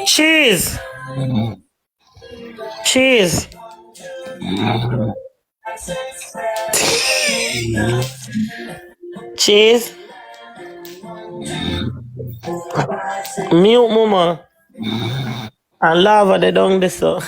Cheese! Cheese! Cheese! Mute mama. And lava they down this so.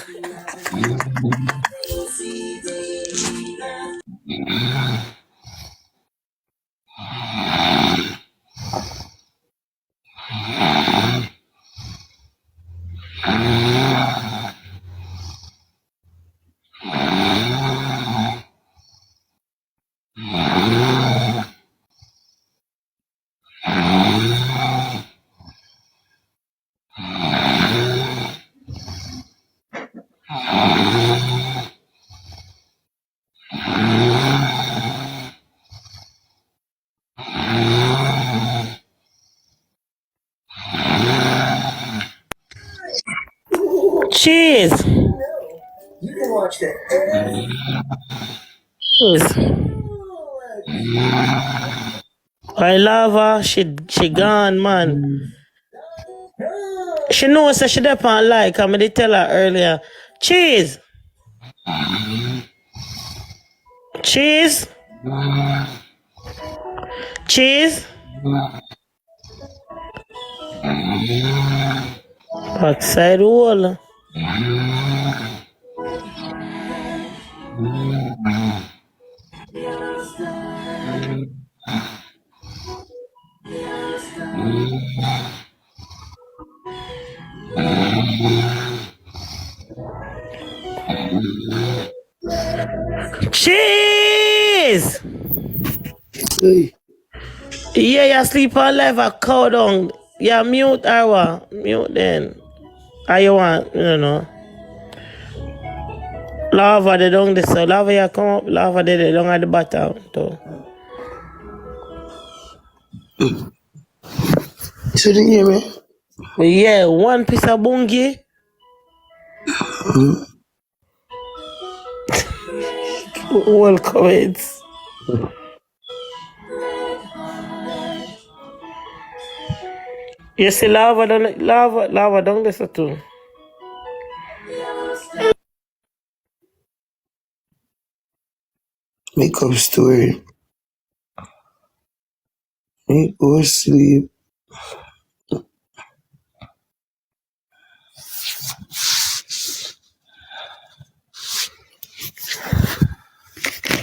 Cheese! Cheese. I love her. She gone, man. She knows that she depend like I did tell her earlier. Cheese! Cheese! Cheese! Backside wall. Cheese! Hey. Yeah, you sleep on live a cow down. Yeah, mute or what? Mute then. How you want, Lava they down this so lava you come up, lava they down at the bottom too. You didn't hear me? But yeah, one piece of bungie. All comments. You see lava down this too. Make up story. Me go sleep.